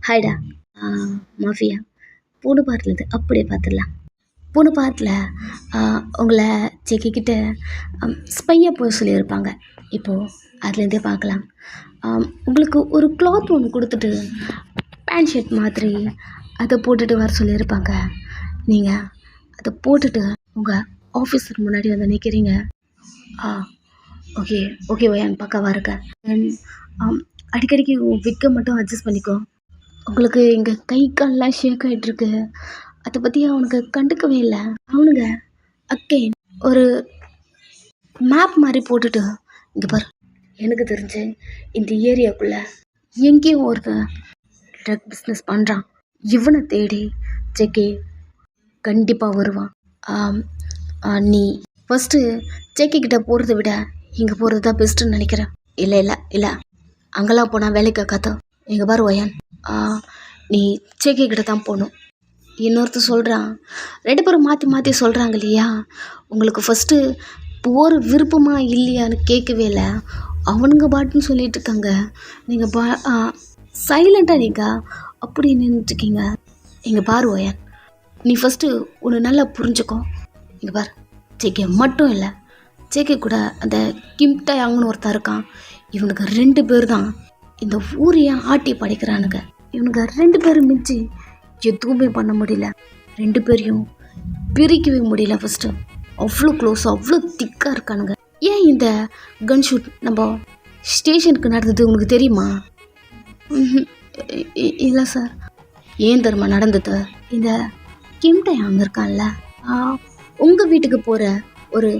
ஹாய்டா. Mafia பூனை பாட்டில் அப்படியே பார்த்துடலாம். பூனை பாட்டில் உங்களை செக்கிக்கிட்ட ஸ்பையாக போய் சொல்லியிருப்பாங்க. இப்போது அதுலேருந்தே பார்க்கலாம். உங்களுக்கு ஒரு கிளாத் ஒன்று கொடுத்துட்டு பேண்ட் ஷர்ட் மாதிரி அதை போட்டுட்டு வர சொல்லியிருப்பாங்க. நீங்கள் அதை போட்டுட்டு உங்கள் ஆஃபீஸருக்கு முன்னாடி வந்து நிற்கிறீங்க. ஓகே ஓகே ஓயான் பக்காவாக இருக்க. அடிக்கடிக்கு விற்க மட்டும் அட்ஜஸ்ட் பண்ணிக்கோ. உங்களுக்கு இங்கே கை கால்லாம் ஷேக் ஆகிட்டுருக்கு. அதை பற்றி அவனுக்கு கண்டுக்கவே இல்லை. அவனுங்க அக்கேன் ஒரு மேப் மாதிரி போட்டுட்டு இங்கே பாரு, எனக்கு தெரிஞ்சு இந்த ஏரியாவுக்குள்ளே எங்கேயும் ஒருத்தன் ட்ரக் பிஸ்னஸ் பண்ணுறான். இவனை தேடி செக்கே கண்டிப்பாக வருவான். நீ ஃபஸ்ட்டு செக்கிக்கிட்ட போகிறத விட இங்கே போகிறது தான் பெஸ்ட்டுன்னு நினைக்கிறேன். இல்லை இல்லை இல்லை, அங்கெல்லாம் போனால் வேலைக்கு காத்தோம். இங்கே பாரு ஒயான், நீ செக்கிக்கிட்ட தான் போகணும். இன்னொருத்தர் சொல்கிறான், 2 பேரும் மாற்றி மாற்றி சொல்கிறாங்க இல்லையா. உங்களுக்கு ஃபஸ்ட்டு போகிற விருப்பமா இல்லையான்னு கேட்கவே இல்லை. அவனுங்க பாட்டுன்னு சொல்லிட்டு இருக்காங்க. நீங்கள் சைலண்ட்டாக நீங்கள் அப்படி நின்றுட்டுருக்கீங்க. இங்கே பாரு ஒயான், நீ ஃபஸ்ட்டு ஒன்று நல்லா புரிஞ்சுக்கோ. இங்கே பாரு, ஜேகே மட்டும் இல்லை, ஜேகே கூட அந்த கிம்டா யாங்கன்னு ஒருத்தர் இருக்கான். இவனுக்கு 2 பேர் தான் இந்த ஊரையே ஆட்டி படைக்கிறானுங்க. இவனுக்கு 2 பேரும் மிஞ்சி எதுவுமே பண்ண முடியல. 2 பேரையும் பிரிக்கவே முடியல. ஃபஸ்ட்டு அவ்வளோ க்ளோஸ், அவ்வளோ திக்காக இருக்கானுங்க. ஏன் இந்த கன் ஷூட் நம்ம ஸ்டேஷனுக்கு நடந்தது உங்களுக்கு தெரியுமா? இல்லை சார். ஏன் தெரியுமா நடந்தது? இந்த கிம்டா யாங் இருக்கான்ல, உங்கள் வீட்டுக்கு போகிற ஒரு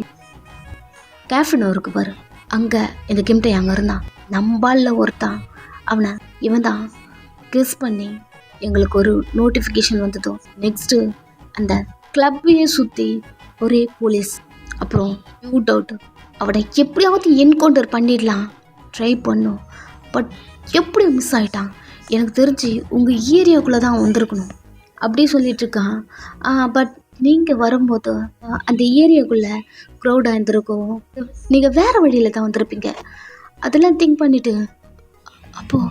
கேஃபினோ இருக்கு பாரு, அங்கே இந்த கிம்டா யாங் இருந்தான். நம்பாலில் ஒருத்தான் அவனை இவன் தான் கெஸ் பண்ணி எங்களுக்கு ஒரு நோட்டிஃபிகேஷன் வந்ததோ. நெக்ஸ்ட்டு அந்த கிளப்பையே சுற்றி ஒரே போலீஸ். அப்புறம் ஷூட் அவுட். அவனை எப்படியாவது என்கவுண்டர் பண்ணிடலாம் ட்ரை பண்ணோம். பட் எப்படி மிஸ் ஆகிட்டான்? எனக்கு தெரிஞ்சு உங்கள் ஏரியாவுக்குள்ளே தான் வந்திருக்கணும் அப்படி சொல்லிகிட்ருக்கான். பட் நீங்கள் வரும்போது அந்த ஏரியாவுக்குள்ளே க்ரௌடாக இருந்திருக்கும். நீங்கள் வேறு வழியில் தான் வந்திருப்பீங்க. அதெல்லாம் திங்க் பண்ணிவிட்டு அப்போது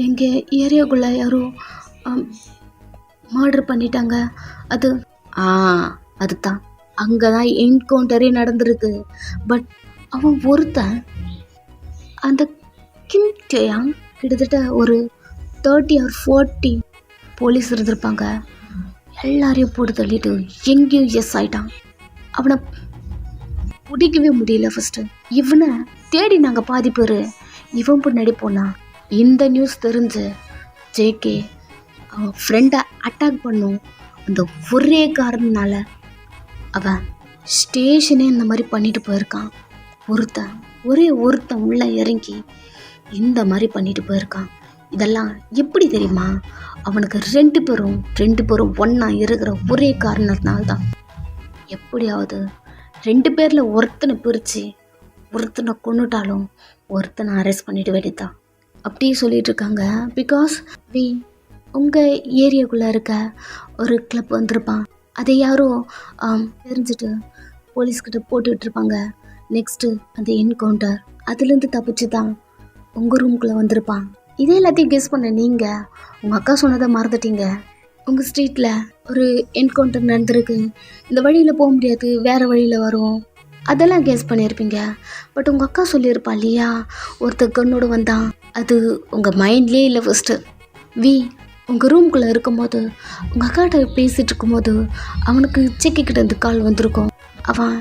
எங்கள் ஏரியாவுக்குள்ளே யாரோ மர்டர் பண்ணிட்டாங்க. அதுதான் அங்கே தான் என்கவுண்டரே நடந்திருக்கு. பட் அவன் ஒருத்தன் அந்த கிம்டா யாங் கிட்டத்தட்ட ஒரு 30 or 40 போலீஸ் இருந்திருப்பாங்க. எல்லாரையும் போட்டு தள்ளிட்டு எங்கேயும் எஸ் ஆகிட்டான். அவனை பிடிக்கவே முடியல. ஃபஸ்ட்டு இவனை தேடி நாங்கள் பாதி பேர் இவன் பின்னாடி போனான். இந்த நியூஸ் தெரிஞ்சு ஜேகே அவன் ஃப்ரெண்டை அட்டாக் பண்ணும் அந்த ஒரே காரணத்தினால அவன் ஸ்டேஷனே இந்த மாதிரி பண்ணிட்டு போயிருக்கான். ஒருத்தன் உள்ளே இறங்கி இந்த மாதிரி பண்ணிட்டு போயிருக்கான். இதெல்லாம் எப்படி தெரியுமா? அவனுக்கு 2 பேரும் ஒன்றா இருக்கிற ஒரே காரணத்தினால்தான். எப்படியாவது 2 பேரில் ஒருத்தனை பிரித்து ஒருத்தனை கொண்டுட்டாலும் ஒருத்தனை அரெஸ்ட் பண்ணிட்டு வேண்டியதான் அப்படியே சொல்லிட்டு இருக்காங்க. பிகாஸ் உங்கள் ஏரியாக்குள்ளே இருக்க ஒரு கிளப் வந்திருப்பான். அதை யாரோ தெரிஞ்சுட்டு போலீஸ்கிட்ட போட்டுட்ருப்பாங்க. நெக்ஸ்ட்டு அந்த என்கவுண்டர், அதுலேருந்து தப்பிச்சு தான் உங்கள் ரூமுக்குள்ளே வந்திருப்பான். இதே எல்லாத்தையும் கெஸ் பண்ண நீங்கள் உங்கள் அக்கா சொன்னதை மறந்துட்டீங்க. உங்கள் ஸ்ட்ரீட்டில் ஒரு என்கவுண்டர் நடந்திருக்கு, இந்த வழியில் போக முடியாது, வேறு வழியில் வரும், அதெல்லாம் கெஸ் பண்ணியிருப்பீங்க. பட் உங்கள் அக்கா சொல்லியிருப்பா இல்லையா, ஒருத்தர் கண்ணோடு வந்தான். அது உங்கள் மைண்ட்லேயே இல்லை. ஃபஸ்ட்டு உங்கள் ரூம்குள்ளே இருக்கும்போது உங்கள் அக்காட்ட பேசிகிட்டு இருக்கும்போது அவனுக்கு செக்கிக்கிட்ட இருந்து கால் வந்திருக்கும். அவன்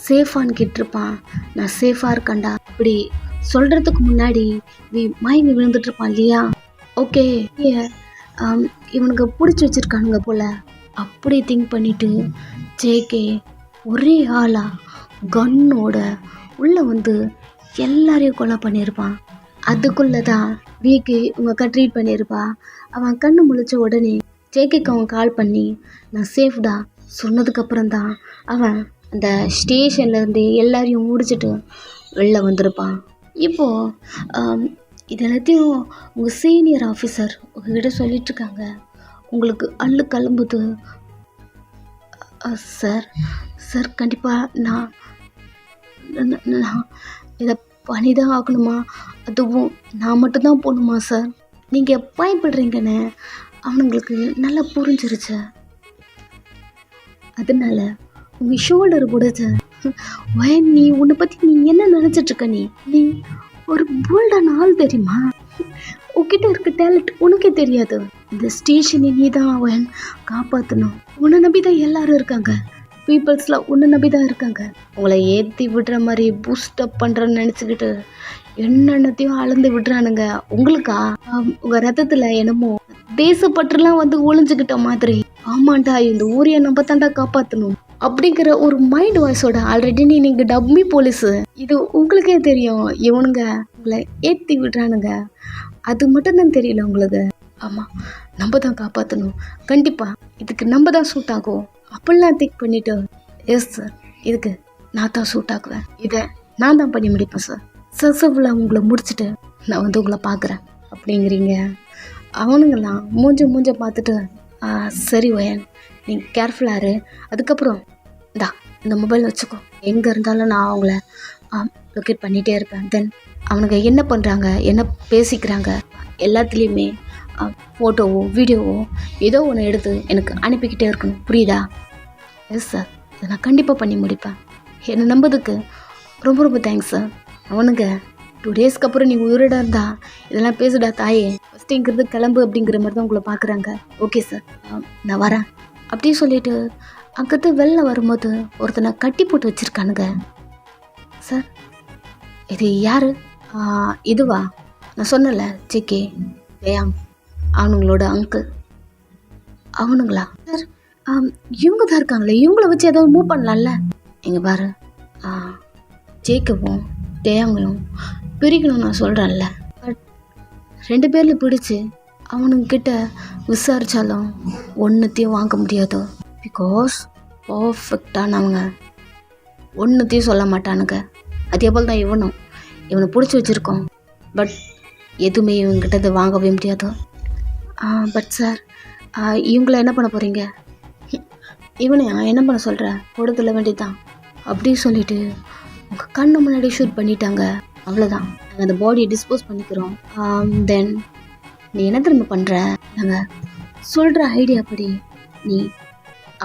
சேஃபான்னு கேட்டிருப்பான். நான் சேஃபாக இருக்கேன்டா அப்படி சொல்கிறதுக்கு முன்னாடி மயங்கி விழுந்துட்டுருப்பான் இல்லையா. ஓகே, இவனுக்கு பிடிச்சி வச்சுருக்கானுங்க போல் அப்படி திங்க் பண்ணிவிட்டு ஜேகே ஒரே ஆளாக கன்னோட உள்ளே வந்து எல்லாரையும் கொலை பண்ணியிருப்பான். அதுக்குள்ளே தான் வீக்கு உங்கள் அக்கா ட்ரீட் பண்ணியிருப்பா. அவன் கண்ணு முழிச்ச உடனே ஜேகேக்கு அவன் கால் பண்ணி நான் சேஃப்டா சொன்னதுக்கப்புறம் தான் அவன் அந்த ஸ்டேஷன்லேருந்து எல்லாரையும் முடிச்சுட்டு வெளில வந்திருப்பான். இப்போது இது எல்லாத்தையும் உங்கள் சீனியர் ஆஃபீஸர் உங்ககிட்ட சொல்லிகிட்ருக்காங்க. உங்களுக்கு அள்ளு கிளம்புது. சார் கண்டிப்பாக நான் இதை பண்ணி தான் ஆகணுமா? அதுவும் நான் மட்டும்தான் போகணுமா சார்? நீங்கள் பயப்படுறீங்கன்னு அவனுங்களுக்கு நல்லா புரிஞ்சிருச்சு. அதனால உங்கள் ஷோல்டர் பிடிச்ச வயன், நீ உன்னை பற்றி நீ என்ன நினச்சிட்ருக்க? நீ ஒரு போல்டான ஆள் தெரியுமா? உன்கிட்ட இருக்க டேலண்ட் உனக்கே தெரியாது. இந்த ஸ்டேஷனை நீ தான் அவன் காப்பாற்றணும். உன்னை நம்பி தான் எல்லாரும் இருக்காங்க. பீப்புள்ஸ்லாம் உன்னை நம்பி தான் இருக்காங்க. உங்களை ஏற்றி விடுற மாதிரி பூஸ்டப் பண்ணுறேன்னு நினச்சிக்கிட்டு என்னென்னத்தையும் அளந்து விடுறானுங்க. உங்களுக்கா உங்கள் ரத்தத்தில் என்னமோ தேசப்பற்றுலாம் வந்து ஒளிஞ்சுக்கிட்ட மாதிரி. ஆமாண்டா, இந்த ஊரையை நம்ம தாண்டா காப்பாற்றணும் அப்படிங்கிற ஒரு மைண்ட் வாய்ஸோட ஆல்ரெடி நீங்கள் டம்மி போலீஸு. இது உங்களுக்கே தெரியும். இவனுங்க உங்களை ஏற்றி விடுறானுங்க. அது மட்டும்தான் தெரியல உங்களுக்கு. ஆமாம், நம்ம தான் காப்பாற்றணும். கண்டிப்பாக இதுக்கு நம்ம தான் சூட் ஆகும் அப்படிலாம் திங்க் பண்ணிவிட்டு, எஸ் சார், இதுக்கு நான் தான் சூட் ஆக்குவேன். இதை நான் தான் பண்ணி முடிப்பேன் சார். சக்ஸஸ்ஃபுல்லாக உங்களை முடிச்சுட்டு நான் வந்து உங்களை பார்க்குறேன் அப்படிங்கிறீங்க. அவனுங்கெல்லாம் மூஞ்ச பார்த்துட்டு, சரி வயன், நீங்கள் கேர்ஃபுல்லாக இரு. அதுக்கப்புறம் இந்த மொபைல் வச்சுக்கோ. எங்கே இருந்தாலும் நான் அவங்கள லொக்கேட் பண்ணிகிட்டே இருப்பேன். தென் அவனுங்க என்ன பண்ணுறாங்க, என்ன பேசிக்கிறாங்க எல்லாத்துலேயுமே ஃபோட்டோவோ வீடியோவோ ஏதோ ஒன்று எடுத்து எனக்கு அனுப்பிக்கிட்டே இருக்கணும். புரியுதா? எஸ் சார், இதை நான் கண்டிப்பாக பண்ணி முடிப்பேன். என்னை நம்புறதுக்கு ரொம்ப ரொம்ப தேங்க்ஸ் சார். அவனுங்க 2 டேஸ்க்கு அப்புறம் நீ உயிரோட இருந்தா இதெல்லாம் பேசுடா தாயே, ஃபஸ்ட்டு இங்கிறது கிளம்பு அப்படிங்கிற மாதிரி தான் உங்களை பார்க்குறாங்க. ஓகே சார், நான் வரேன் அப்படின்னு சொல்லிட்டு அங்கிருந்து வெளில வரும்போது ஒருத்தனை கட்டி போட்டு வச்சுருக்கானுங்க. சார், இது யார்? இதுவா நான் சொன்னல, ஜேகே ஜெயாங், அவனுங்களோட அங்கிள். அவனுங்களா சார்? இவங்க தான் இருக்காங்களே, இவங்கள வச்சு ஏதாவது மூவ் பண்ணலாம்ல. இங்கே பாரு, ஜேக்கவும் ஜெயாங்களும் பிரிக்கணும் நான் சொல்கிறேன்ல. பட் 2 பேரில் பிடிச்சி அவனுங்கிட்ட விசாரித்தாலும் ஒன்றுத்தையும் வாங்க முடியாது. பிகாஸ் பர்ஃபெக்டானவங்க, ஒன்றுத்தையும் சொல்ல மாட்டானுங்க. அதே போல் தான் இவனை பிடிச்சி வச்சுருக்கோம். பட் எதுவுமே இவங்ககிட்ட வாங்கவே முடியாது. பட் சார், இவங்கள என்ன பண்ண போகிறீங்க? இவனை என்ன பண்ண சொல்கிற? கொடுத்துல வேண்டியதான் அப்படின்னு சொல்லிட்டு உங்கள் கண்ணு முன்னாடி ஷூட் பண்ணிட்டாங்க. அவ்வளோதான், நாங்கள் அந்த பாடியை டிஸ்போஸ் பண்ணிக்கிறோம். தென் நீ என்ன திரும்ப பண்ணுற? நாங்கள் சொல்கிற ஐடியா படி நீ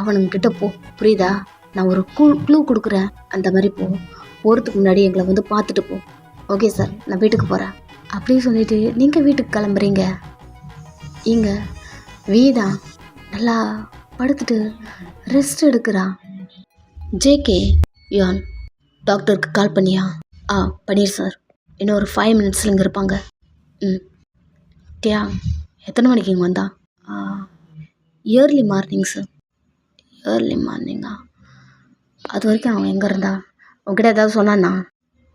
அவனுங்கிட்ட போ, புரியுதா? நான் ஒரு க்ளூ கொடுக்குறேன், அந்த மாதிரி போகிறதுக்கு முன்னாடி எங்களை வந்து பார்த்துட்டு போ. ஓகே சார், நான் வீட்டுக்கு போகிறேன் அப்படின்னு சொல்லிட்டு நீங்கள் வீட்டுக்கு கிளம்புறீங்க. இங்கே வீதா நல்லா படுத்துட்டு ரெஸ்ட் எடுக்கிறான். ஜேகே, யான் டாக்டருக்கு கால் பண்ணியா? பண்ணிடு சார், இன்னும் ஒரு 5 மினிட்ஸில் இங்கே இருப்பாங்க. டியா, எத்தனை மணிக்கு இங்கே வந்தான்? Early morning sir. ஏர்லி மார்னிங்கா? அது வரைக்கும் அவன் எங்கே இருந்தா? உங்ககிட்ட ஏதாவது சொன்னான்னா?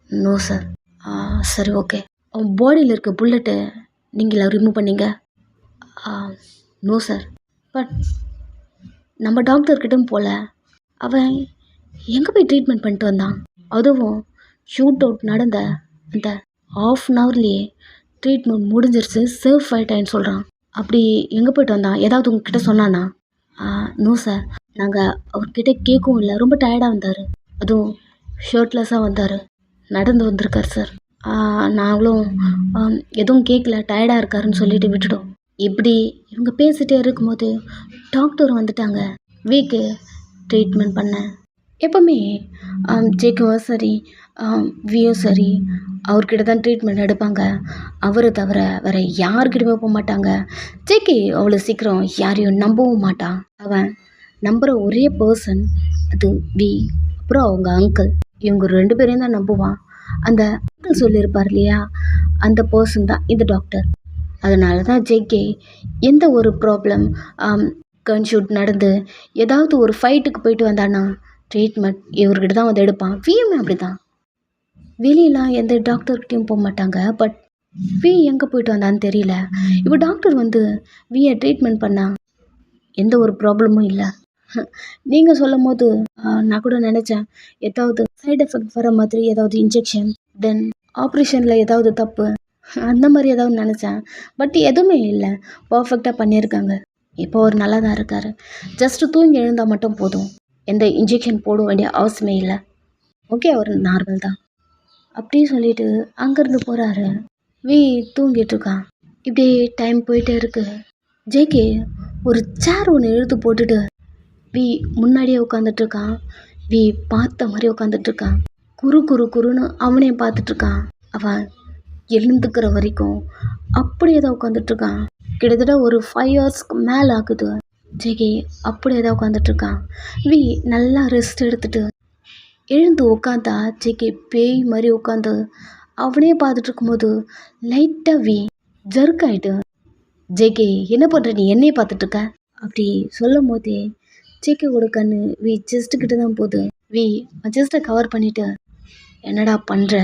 No sir. சரி, ஓகே. அவன் பாடியில் இருக்க புல்லட்டு நீங்களா ரிமூவ் பண்ணீங்க? No sir. பட் நம்ம டாக்டர்கிட்டும் போல அவன் எங்கே போய் ட்ரீட்மெண்ட் பண்ணிட்டு வந்தான்? அதுவும் ஷூட் அவுட் நடந்த அந்த 1/2 அன் ஹவர்லேயே ட்ரீட்மெண்ட் முடிஞ்சிருச்சு, சேஃப் ஆகிட்டேன்னு சொல்கிறான். அப்படி எங்கே போய்ட்டு வந்தான்? ஏதாவது உங்ககிட்ட சொன்னானா? நோ சார், நாங்கள் அவர்கிட்ட கேட்கவும் இல்லை. ரொம்ப டயர்டாக வந்தார், அதுவும் ஷர்ட்லெஸ்ஸாக வந்தார், நடந்து வந்திருக்கார் சார். நாங்களும் எதுவும் கேட்கல, டயர்டாக இருக்காருன்னு சொல்லிட்டு விட்டுட்டோம். இப்படி இவங்க பேசிகிட்டே இருக்கும்போது டாக்டர் வந்துட்டாங்க வீக்கு ட்ரீட்மெண்ட் பண்ண. எப்போவுமே ஜேக்கும் சரி வியும் சரி அவர்கிட்ட தான் ட்ரீட்மெண்ட் எடுப்பாங்க. அவரை தவிர வேறு யார்கிட்டயுமே போக மாட்டாங்க. ஜேகே அவ்வளோ சீக்கிரம் யாரையும் நம்பவும் மாட்டான். அவன் நம்புகிற ஒரே பர்சன் அது வி, அப்புறம் அவங்க அங்கிள். இவங்க 2 பேரையும் தான் நம்புவான். அந்த அங்கிள் சொல்லியிருப்பார் இல்லையா, அந்த பர்சன் தான் இந்த டாக்டர். அதனால தான் ஜேகே எந்த ஒரு ப்ராப்ளம், கன் ஷூட் நடந்து ஏதாவது ஒரு ஃபைட்டுக்கு போயிட்டு வந்தானா ட்ரீட்மெண்ட் இவர்கிட்ட தான் வந்து எடுப்பான். வியுமே அப்படி தான், வெளியெலாம் எந்த டாக்டர்கிட்டையும் போக மாட்டாங்க. பட் வி எங்கே போயிட்டு வந்தான்னு தெரியல. இப்போ டாக்டர் வந்து வியை ட்ரீட்மெண்ட் பண்ணால் எந்த ஒரு ப்ராப்ளமும் இல்லை. நீங்கள் சொல்லும் போது நான் கூட நினச்சேன் ஏதாவது சைடு எஃபெக்ட் வர மாதிரி, ஏதாவது இன்ஜெக்ஷன், தென் ஆப்ரேஷனில் ஏதாவது தப்பு, அந்த மாதிரி ஏதாவது நினச்சேன். பட் எதுவுமே இல்லை, பர்ஃபெக்டாக பண்ணியிருக்காங்க. இப்போ அவர் நல்லா தான் இருக்கார். ஜஸ்ட்டு தூங்கி எழுந்தால் மட்டும் போதும், எந்த இன்ஜெக்ஷன் போட வேண்டிய அவசியமே இல்லை. ஓகே, அவர் நார்மல் தான் அப்படி சொல்லிட்டு அங்கேருந்து போகிறாரு. வி தூங்கிட்டு இருக்கான். இப்படி டைம் போயிட்டே இருக்கு. ஜேகே ஒரு சேர் ஒன்று இழுத்து போட்டுட்டு வி முன்னாடியே உட்காந்துட்ருக்கான். வி பார்த்த மாதிரி உட்காந்துட்ருக்கான். குறுன்னு அவனே பார்த்துட்ருக்கான். அவன் எழுந்துக்கிற வரைக்கும் அப்படியே தான் உட்காந்துட்ருக்கான். கிட்டத்தட்ட ஒரு 5 ஹவர்ஸ்க்கு மேலே ஆகுது. ஜேகே அப்படியே தான் உட்காந்துட்ருக்கான். வி நல்லா ரெஸ்ட் எடுத்துட்டு எழுந்து உட்காந்தா ஜேகே பேய் மாதிரி உட்காந்து அவனே பார்த்துட்டு இருக்கும்போது லைட்டாக வி ஜர்க் ஆகிட்டு, ஜேகே என்ன பண்ணுற, நீ என்னையே பார்த்துட்ருக்க அப்படி சொல்லும் போதே ஜேகேவோட கண்ணு வி செஸ்ட்டுக்கிட்ட தான் போகுது. வி செஸ்ட்டை கவர் பண்ணிவிட்டு என்னடா பண்ணுற,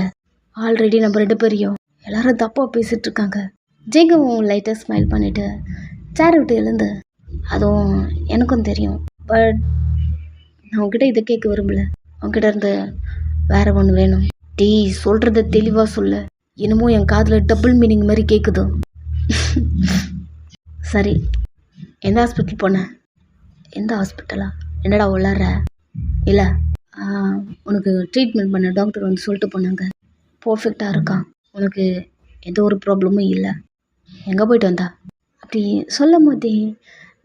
ஆல்ரெடி நம்ம 2 பேரையும் எல்லாரும் தப்பாக பேசிகிட்டு இருக்காங்க. ஜேகவும் லைட்டாக ஸ்மைல் பண்ணிவிட்டு சேரை விட்டு எழுந்து, அதுவும் எனக்கும் தெரியும், பட் நான் உங்ககிட்ட இதை கேட்க விரும்பல, உங்ககிட்ட இருந்து வேறு ஒன்று வேணும். டீ சொல்கிறத தெளிவாக சொல்ல, என்னமோ என் காதில் டபுள் மீனிங் மாதிரி கேட்குதோ. சரி, எந்த ஹாஸ்பிட்டல் போனேன்? எந்த ஹாஸ்பிட்டலா? என்னடா உள்ளார? இல்லை, உனக்கு ட்ரீட்மெண்ட் பண்ண டாக்டர் வந்து சொல்லிட்டு போனாங்க, பர்ஃபெக்டாக இருக்கான், உனக்கு எந்த ஒரு ப்ராப்ளமும் இல்லை. எங்கே போயிட்டு வந்தா? அப்படி சொல்லும் போதே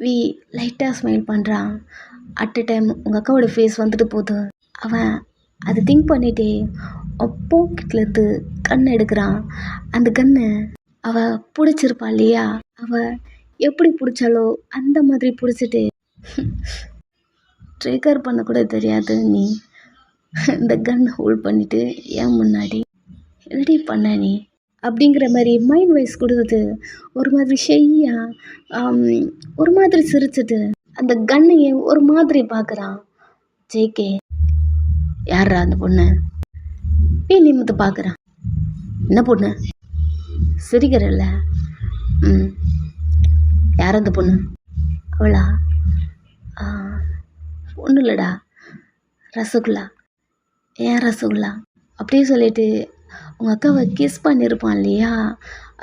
வி லைட்டாக ஸ்மைல் பண்ணுறான். அட் எ டைம் உங்கள் அக்காவோட ஃபேஸ் வந்துட்டு போகுது. அவன் அதை திங்க் பண்ணிகிட்டே பாக்கெட்லேருந்து கண் எடுக்கிறான். அந்த கண்ணை அவள் பிடிச்சிருப்பா இல்லையா, அவள் எப்படி பிடிச்சாலோ அந்த மாதிரி பிடிச்சிட்டு, ட்ரிகர் பண்ணக்கூட தெரியாது நீ இந்த கன் ஹோல்ட் பண்ணிவிட்டு ஏன் முன்னாடி ரெடி பண்ண நீ அப்படிங்கிற மாதிரி மைண்ட் வைஸ் கொடுத்துட்டு ஒரு மாதிரி ஷெய்யாக ஒரு மாதிரி சிரிச்சிட்டு அந்த கன்னையே ஒரு மாதிரி பார்க்குறான். ஜேகே யாரா அந்த பொண்ணு? நிமித்து பார்க்குறான். என்ன பொண்ணு சிரிக்கிறல்ல? யார் அந்த பொண்ணு? அவளா? ஒன்றும் இல்லைடா, ரசகுல்லா. ஏன் ரசகுல்லா? அப்படியே சொல்லிட்டு உங்கள் அக்காவை கிஸ் பண்ணியிருப்பான் இல்லையா,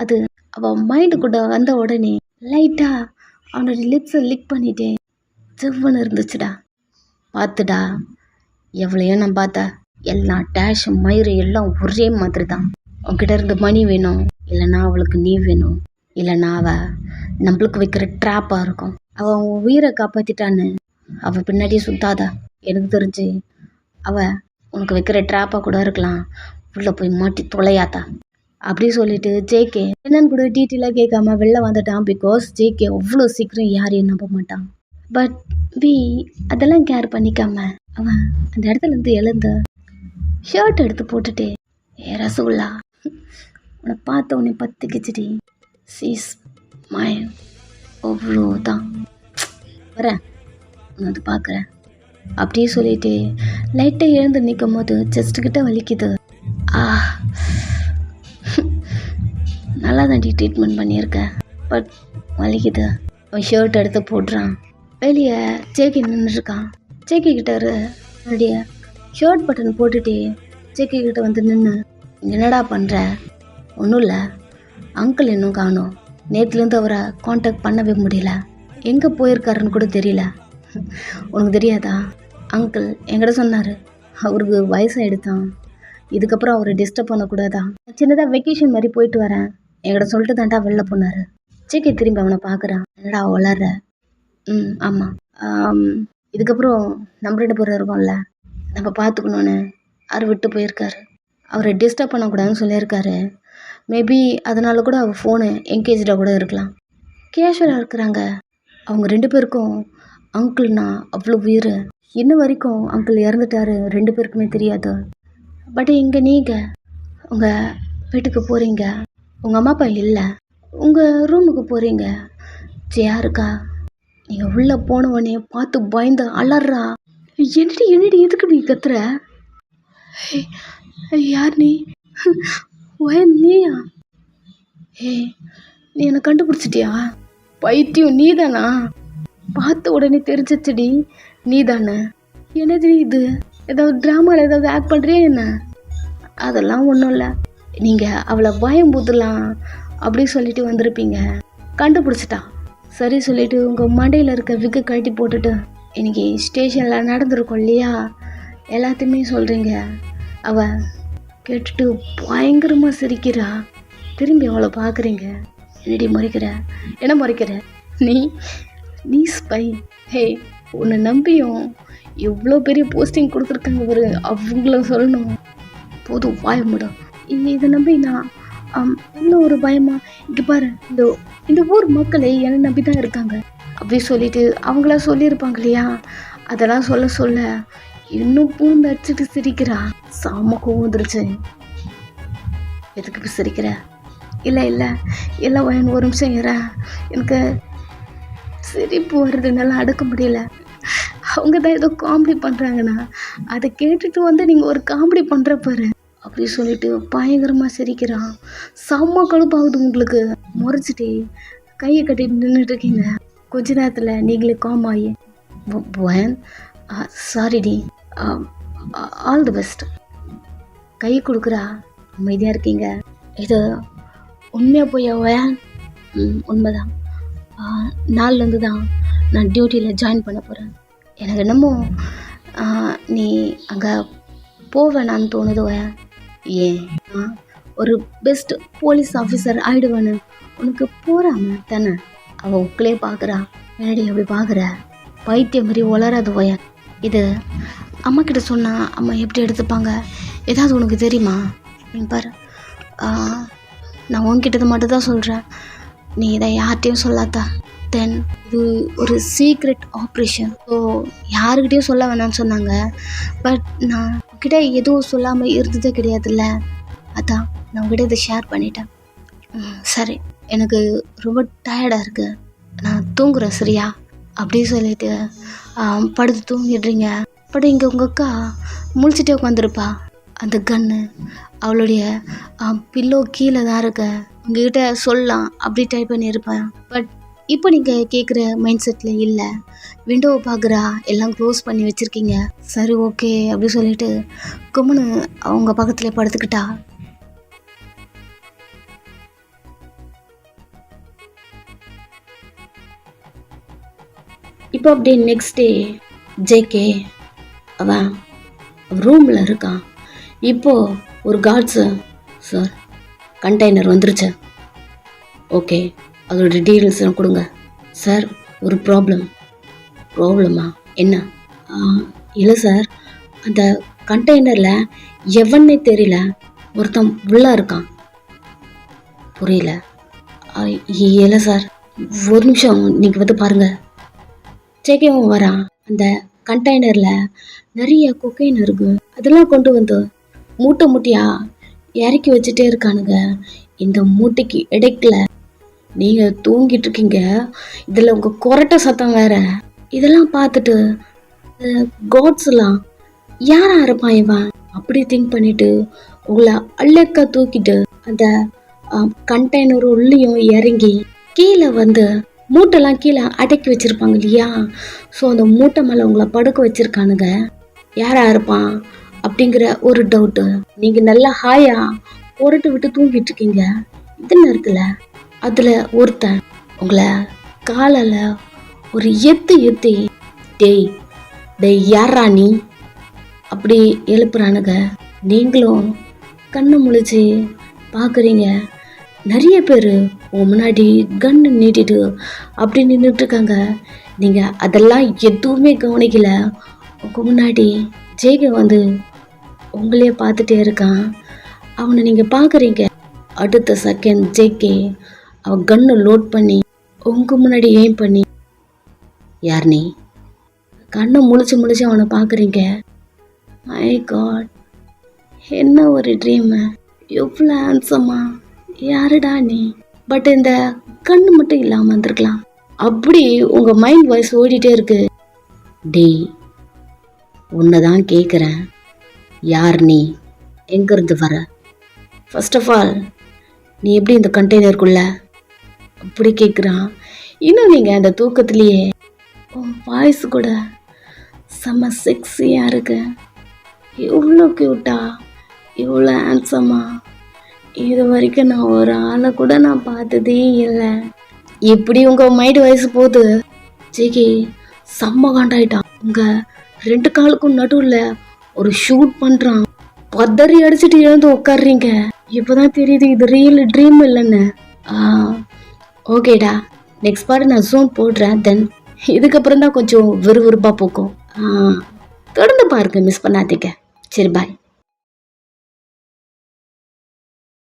அது அவள் மைண்டு கூட வந்த உடனே லைட்டாக அவனோட லிப்ஸை லிக் பண்ணிட்டே செவ்வன்னு இருந்துச்சுடா. பார்த்துடா, எவ்வளையோ நான் பார்த்தா எல்லா டேஷ் மயிறு எல்லாம் ஒரே மாதிரி தான். உங்ககிட்ட இருந்து மணி வேணும், இல்லைனா அவளுக்கு நீ வேணும், இல்லைனா அவள் நம்மளுக்கு வைக்கிற ட்ராப்பாக இருக்கும். அவள் உயிரை காப்பாற்றிட்டான்னு அவள் பின்னாடியே சுத்தாதா. எனக்கு தெரிஞ்சு அவள் உனக்கு வைக்கிற ட்ராப்பாக கூட இருக்கலாம், உள்ளே போய் மாட்டி தொலையாத்தா. அப்படி சொல்லிட்டு ஜேகே என்னன்னு கூட டீட்டெயிலாக கேட்காம வெளில வந்துட்டான். பிகாஸ் ஜேகே அவ்வளோ சீக்கிரம் யாரையும் நம்ப மாட்டான். பட் வி அதெல்லாம் கேர் பண்ணிக்காம அவன் அந்த இடத்துலேருந்து எழுந்து ஷர்ட் எடுத்து போட்டுட்டு, ஏ ரசகுல்லா, உன்னை பார்த்த உடனே பத்துக்கிச்சிடி, சீஸ் மயன், அவ்வளோதான், வரேன் வந்து பார்க்குறேன் அப்படியே சொல்லிட்டு லைட்டாக எழுந்து நிற்கும் போது செஸ்ட்டுக்கிட்ட வலிக்குது. நல்லா தான் ட்ரீட்மெண்ட் பண்ணியிருக்கேன், பட் வலிக்குது. அவன் ஷர்ட் எடுத்து போடுறான். வெளியே ஜேகே நின்றுருக்கான். ஜேகே கிட்ட என்னுடைய ஷர்ட் பட்டன் போட்டுட்டு ஜேகே கிட்ட வந்து நின்று, என்னடா பண்ணுற? ஒன்றும் இல்லை, அங்கிள் இன்னும் காணோம், நேற்றுலேருந்து அவரை காண்டாக்ட் பண்ணவே முடியல, எங்கே போயிருக்காருன்னு கூட தெரியல. உனக்கு தெரியாதா? அங்கிள் என்கிட்ட சொன்னார், அவருக்கு வயசாகிடுதான், இதுக்கப்புறம் அவரை டிஸ்டர்ப் பண்ணக்கூடாதான், சின்னதாக வெக்கேஷன் மாதிரி போயிட்டு வரேன் என்கிட்ட சொல்லிட்டு தான்டா வெளில போனார். ஜேகே திரும்பி அவனை பார்க்குறான். என்னடா வளர்ற? ஆமாம், இதுக்கப்புறம் நம்ம 2 பேரும் இருக்கோம்ல, நம்ம பார்த்துக்கணுன்னு அவர் விட்டு போயிருக்காரு, அவரை டிஸ்டர்ப் பண்ணக்கூடாதுன்னு சொல்லியிருக்காரு. மேபி அதனால கூட அவர் ஃபோனு என்கேஜாக கூட இருக்கலாம். கேஷுவலாக இருக்கிறாங்க. அவங்க 2 பேருக்கும் அங்கிள்னா அவ்வளோ உயிர். இன்ன வரைக்கும் அங்கிள் இறந்துட்டாரு, 2 பேருக்குமே தெரியாது. பட் இங்கே நீங்கள் உங்கள் வீட்டுக்கு போகிறீங்க, உங்கள் அம்மா அப்பா இல்லை, உங்கள் ரூமுக்கு போகிறீங்க, ஜெயா இருக்கா, நீங்கள் உள்ளே போனவொடனே பார்த்து பயந்து அலறா. என்னடி எதுக்கு நீ கத்துற? யார் நீ? நீயா? நீ என்னை கண்டுபிடிச்சிட்டியா? பைத்தியம், நீ தானா? பார்த்த உடனே தெரிஞ்சிச்சடி நீ தானே. என்னது இது, ஏதாவது ட்ராமாவில் ஏதாவது ஆக்ட் பண்ணுறியா என்ன? அதெல்லாம் ஒன்றும் இல்லை, நீங்கள் அவளை பயம் புத்தலாம் அப்படி சொல்லிட்டு வந்திருப்பீங்க, கண்டுபிடிச்சிட்டா. சரி சொல்லிவிட்டு உங்கள் மண்டையில் இருக்க விக்கு கழட்டி போட்டுட்டு இன்றைக்கி ஸ்டேஷனில் நடந்திருக்கோம் இல்லையா, எல்லாத்தையுமே சொல்கிறீங்க. அவள் கேட்டுட்டு பயங்கரமாக சிரிக்கிறா. திரும்பி அவளை பார்க்குறீங்க. என்னடி முறைக்கிற? என்ன முறைக்கிற? நீ நீ ஸ்பை. ஹே, உன்னை நம்பியும் எவ்வளோ பெரிய போஸ்டிங் கொடுத்துருக்காங்க ஒரு அவங்கள சொல்லணும். போதும் வாய மூடும். இதை நம்பி நான் இவ்வளோ ஒரு பயமா? இங்கே பாரு, இந்த ஊர் மக்களே என்னை நம்பி தான் இருக்காங்க அப்படி சொல்லிட்டு அவங்களா சொல்லியிருப்பாங்க இல்லையா, அதெல்லாம் சொல்ல இன்னும் பூந்து அடிச்சுட்டு சிரிக்கிறா. சாம கோவம் வந்துருச்சு. எதுக்கு இப்படி சிரிக்கிற? இல்லை எல்லாம் ஒரு நிமிஷம் ஏறேன், எனக்கு சிரிப்பு வருதுனால அடக்க முடியல. அவங்க தான் ஏதோ காமெடி பண்ணுறாங்கண்ணா, அதை கேட்டுட்டு வந்து நீங்கள் ஒரு காமெடி பண்ணுற பாரு அப்படி சொல்லிட்டு பயங்கரமாக சிரிக்கிறான். செம்ம கடுப்பாகுது உங்களுக்கு. முறைச்சிட்டு கையை கட்டிட்டு நின்றுட்டு இருக்கீங்க. கொஞ்ச நேரத்தில் நீங்களே காம் ஆகி சாரிடி, ஆல் தி பெஸ்ட் கை கொடுக்குறா. அமைதியாக இருக்கீங்க. இது உண்மையாக போய் உண்மைதான். நாள்லேருந்து தான் நான் டியூட்டியில் ஜாயின் பண்ண போகிறேன். எனக்கு என்னமோ நீ அங்கே போவேணான்னு தோணுது. ஏன்? ஒரு பெஸ்ட் போலீஸ் ஆஃபீஸர் ஆகிடுவான்னு உனக்கு போகிறாம தானே? அவள் உங்களே பார்க்குறா. என்னடி அப்படி பார்க்குற? பைத்தியம் மாதிரி வளராது வயன். இது அம்மா கிட்ட சொன்னால் அம்மா எப்படி எடுத்துப்பாங்க? ஏதாவது உனக்கு தெரியுமா? நீ பாரு, நான் உன்கிட்ட மட்டும் தான் சொல்கிறேன், நீ இதை யார்கிட்டையும் சொல்லாதா. தென் இது ஒரு சீக்ரெட் ஆப்ரேஷன். ஸோ யாருக்கிட்டையும் சொல்ல வேணாம்னு சொன்னாங்க. பட் நான் கிட்ட எதுவும் சொல்லாமல் இருந்ததே கிடையாதுல்ல, அதான் நான் உங்ககிட்ட இதை ஷேர் பண்ணிட்டேன். சரி, எனக்கு ரொம்ப டயர்டாக இருக்குது, நான் தூங்குறேன் சரியா அப்படி சொல்லிட்டு படுத்து தூங்கிடுறீங்க. பட் இங்கே உங்கள் அக்கா முழிச்சிட்டே உட்காந்துருப்பா. அந்த கன்று அவளுடைய பில்லோ கீழே தான் இருக்க. உங்ககிட்ட சொல்லலாம் அப்படி டைப் பண்ணியிருப்பேன். பட் இப்போ நீங்கள் கேட்குற மைண்ட் செட்டில் இல்லை. விண்டோவை பார்க்குறா, எல்லாம் க்ளோஸ் பண்ணி வச்சுருக்கீங்க. சரி ஓகே அப்படி சொல்லிட்டு கும்முன்னு அவங்க பக்கத்தில் படுத்துக்கிட்டா. இப்போ அப்படியே நெக்ஸ்ட் டே ஜேகே அவன் ரூமில் இருக்கான். இப்போது ஒரு கார்ட்ஸு, சார் கண்டெய்னர் வந்துருச்சு, ஓகே அதோட டீட்டெயில்ஸ்லாம் கொடுங்க. சார் ஒரு ப்ராப்ளமா? என்ன? இல்லை சார், அந்த கண்டெய்னரில் எவன்னே தெரியல ஒருத்தன் உள்ளே இருக்கான். புரியல? இல்லை சார், ஒரு நிமிஷம் நீங்கள் வந்து பாருங்கள். ஜேகேவும் வரான். அந்த கண்டெய்னரில் நிறைய கொக்கைன் இருக்கு. அதெல்லாம் கொண்டு வந்து மூட்டையாக இறக்கி வச்சுட்டே இருக்கானுங்க. இந்த மூட்டைக்கு இடைக்கல நீங்கள் தூங்கிட்டு இருக்கீங்க, இதில் உங்கள் கொரட்டை சத்தம் வேற. இதெல்லாம் பார்த்துட்டு காட்ஸ்லாம் யாரா இருப்பான் இவன் அப்படி திங்க் பண்ணிட்டு உங்களை அள்ளக்கா தூக்கிட்டு அந்த கண்டெய்னர் உள்ளேயும் இறங்கி கீழே வந்து மூட்டைலாம் கீழே அடக்கி வச்சுருப்பாங்க இல்லையா, ஸோ அந்த மூட்டை மேலே உங்களை படுக்க வச்சுருக்கானுங்க. யாரா இருப்பான் அப்படிங்கிற ஒரு டவுட்டு. நீங்கள் நல்லா ஹாயா புரட்டு விட்டு தூங்கிட்டு இருக்கீங்க. இந்த நேரத்தில் அதில் ஒருத்தன் உங்களை காலில் ஒரு எத்தி டேய் யாரா நீ அப்படி எழுப்புறானுங்க. நீங்களும் கண்ணை முழிச்சு பார்க்குறீங்க. நிறைய பேர் முன்னாடி கன்று நீட்டிட்டு அப்படி நின்றுட்டுருக்காங்க. நீங்கள் அதெல்லாம் எதுவுமே கவனிக்கல. உங்கள் முன்னாடி ஜேகே வந்து உங்களே பார்த்துட்டே இருக்கான். அவனை நீங்கள் பார்க்குறீங்க. அடுத்த செகண்ட் ஜேகே அவன் கன்னை லோட் பண்ணி உங்கள் முன்னாடி எய்ம் பண்ணி, யார் நீ? கண்ணை முழிச்சு அவனை பார்க்குறீங்க. மை காட், என்ன ஒரு ட்ரீமு, எவ்வளோ ஹேண்ட்ஸமா, யாருடா நீ? பட் இந்த கண்ணு மட்டும் இல்லாமல் இருந்திருக்கலாம். அப்படி உங்கள் மைண்ட் வாய்ஸ் ஓடிட்டே இருக்கு. டேய் உன்னை தான் கேட்குறேன், யார் நீ? எங்கேருந்து வர? ஃபர்ஸ்ட் ஆஃப் ஆல் நீ எப்படி இந்த கண்டெய்னருக்குள்ள? அப்படி கேட்குறான். இன்னும் நீங்கள் அந்த தூக்கத்துலேயே உன் வாய்ஸ் கூட செம்ம செக்ஸியாக இருக்கு, எவ்வளோ க்யூட்டா, எவ்வளோ ஹேண்ட்ஸமா, இது வரைக்கும் நான் ஒரு ஆளை கூட நான் பார்த்ததே இல்லை. இப்படி உங்கள் மைண்ட் வயசு போகுது. ஜேகே செம்ம காண்டாயிட்டான். உங்கள் 2 காலுக்கும் நடுவில் ஒரு ஷூட் பண்ணுறான். பதறி அடிச்சுட்டு எழுந்து உட்காடுறீங்க. இப்போதான் தெரியுது இது ரியல் ட்ரீம் இல்லைன்னு. ஓகேடா, நெக்ஸ்ட் பார்ட் நான் ஜூம் போடுறேன். தென் இதுக்கப்புறம் தான் கொஞ்சம் விறுவிறுப்பாக போக்கும். தொடர்ந்து பாருங்க, மிஸ் பண்ணாதீங்க. சரி, பாய்.